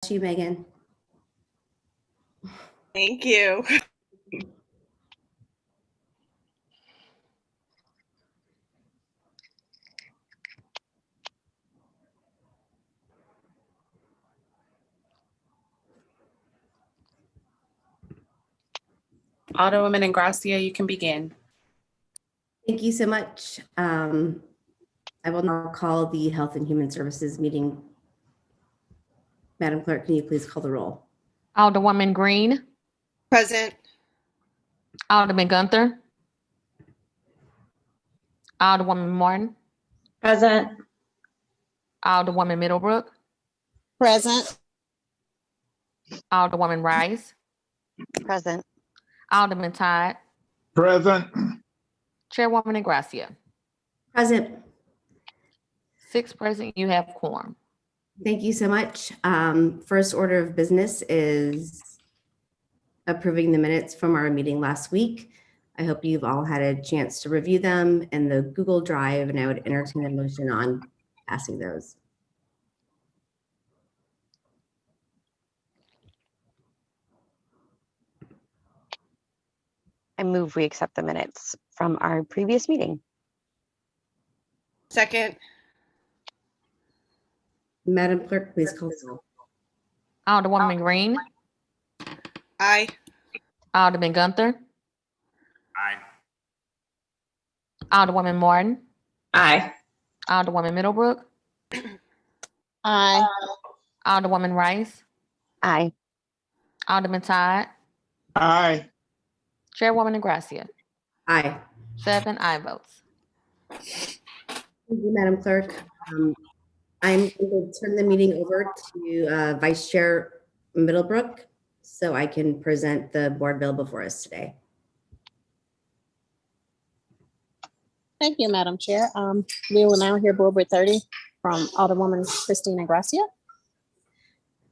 to you, Megan. Thank you. Alderwoman Ingracia, you can begin. Thank you so much. I will now call the Health and Human Services meeting. Madam Clerk, can you please call the roll? Alderwoman Green, Present. Alderman Gunther, Alderwoman Martin, Present. Alderwoman Middlebrook, Present. Alderwoman Rice, Present. Alderman Todd, Present. Chairwoman Ingracia. Present. 6 present, you have quorum. Thank you so much. First order of business is approving the minutes from our meeting last week. I hope you've all had a chance to review them in the Google Drive, and I would entertain a motion on passing those. I move we accept the minutes from our previous meeting. Second. Madam Clerk, please call the roll. Alderwoman Green, Aye. Alderman Gunther, Aye. Alderwoman Martin, Aye. Alderwoman Middlebrook, Aye. Alderwoman Rice, Aye. Alderman Todd, Aye. Chairwoman Ingracia. Aye. 7 aye votes. Thank you, Madam Clerk. I'm going to turn the meeting over to Vice Chair Middlebrook so I can present the board bill before us today. Thank you, Madam Chair. We will now hear Board Bill 30 from Alderwoman Christina Gracia.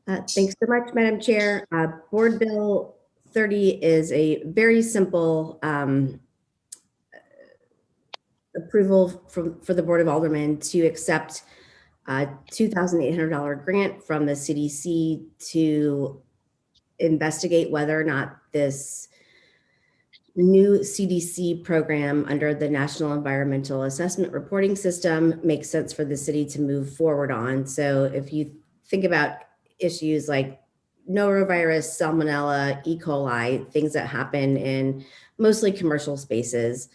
Thanks so much, Madam Chair. Board Bill 30 is a very simple approval for the Board of Aldermen to accept a $2,800 grant from the CDC to investigate whether or not this new CDC program under the National Environmental Assessment Reporting System makes sense for the city to move forward on. So if you think about issues like norovirus, salmonella, E. coli, things that happen in mostly commercial spaces,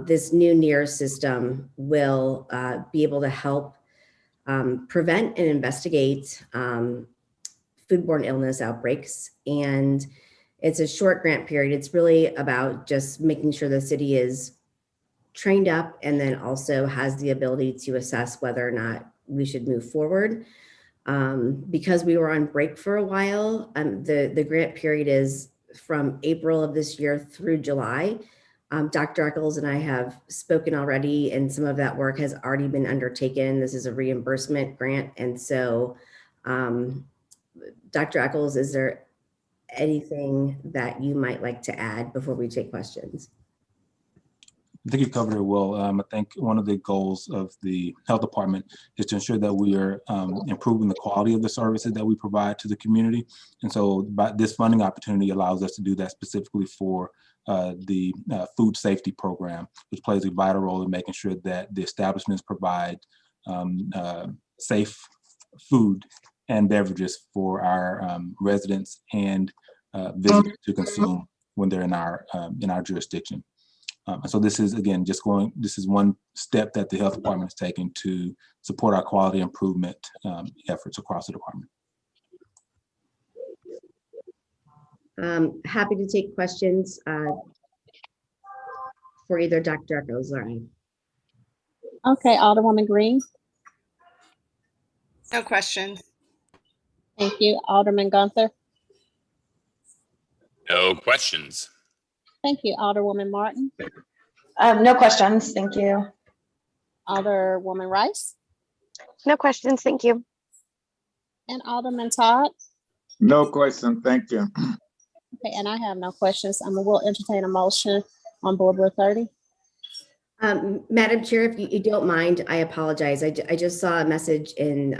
this new NEAR system will be able to help prevent and investigate foodborne illness outbreaks. And it's a short grant period. It's really about just making sure the city is trained up and then also has the ability to assess whether or not we should move forward. Because we were on break for a while, the grant period is from April of this year through July. Dr. Eccles and I have spoken already, and some of that work has already been undertaken. This is a reimbursement grant. And so, Dr. Eccles, is there anything that you might like to add before we take questions? I think you covered it well. I think one of the goals of the health department is to ensure that we are improving the quality of the services that we provide to the community. And so this funding opportunity allows us to do that specifically for the food safety program, which plays a vital role in making sure that the establishments provide safe food and beverages for our residents and visitors to consume when they're in our jurisdiction. So this is, again, this is one step that the health department is taking to support our quality improvement efforts across the department. Happy to take questions for either Dr. Eccles or I. Okay, Alderwoman Green. No questions. Thank you. Alderman Gunther. No questions. Thank you. Alderwoman Martin. No questions. Thank you. Alderwoman Rice. No questions. Thank you. And Alderman Todd. No question. Thank you. Okay, and I have no questions. We'll entertain a motion on Board Bill 30. Madam Chair, if you don't mind, I apologize. I just saw a message in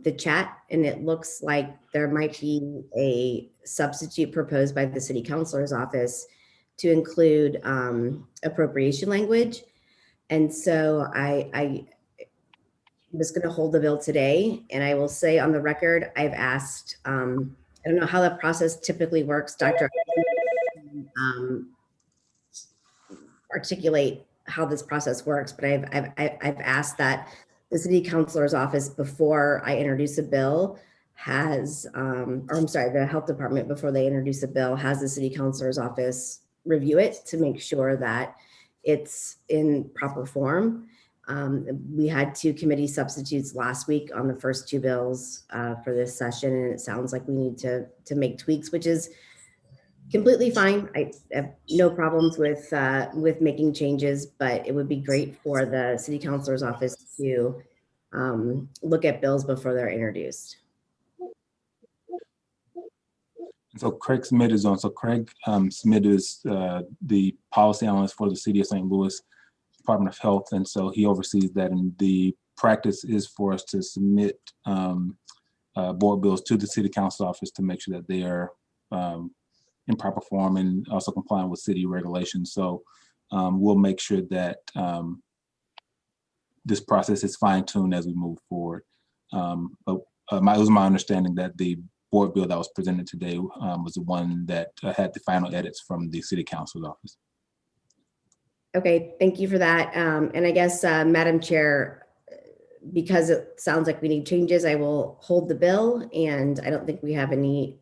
the chat, and it looks like there might be a substitute proposed by the city councilor's office to include appropriation language. And so I'm just going to hold the bill today, and I will say on the record, I've asked, I don't know how the process typically works, Dr. Articulate how this process works, but I've asked that the city councilor's office, before I introduce a bill, has, or I'm sorry, the health department, before they introduce a bill, has the city councilor's office review it to make sure that it's in proper form. We had 2 committee substitutes last week on the first 2 bills for this session, and it sounds like we need to make tweaks, which is completely fine. I have no problems with making changes, but it would be great for the city councilor's office to look at bills before they're introduced. So Craig Smith is on. So Craig Smith is the policy analyst for the City of St. Louis Department of Health, and so he oversees that. And the practice is for us to submit board bills to the City Council office to make sure that they are in proper form and also complying with city regulations. So we'll make sure that this process is fine-tuned as we move forward. But it was my understanding that the board bill that was presented today was the one that had the final edits from the City Council's office. Okay, thank you for that. And I guess, Madam Chair, because it sounds like we need changes, I will hold the bill, and I don't think we have any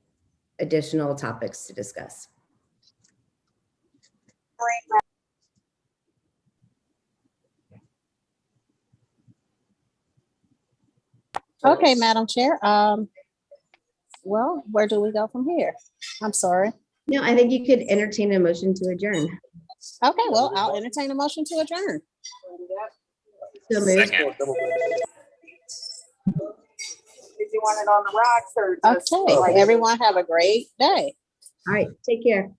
additional topics to discuss. Okay, Madam Chair. Well, where do we go from here? I'm sorry. No, I think you could entertain a motion to adjourn. Okay, well, I'll entertain a motion to adjourn. So moved. Second. Did you want it on the rocks or just Okay, everyone have a great day. All right, take care.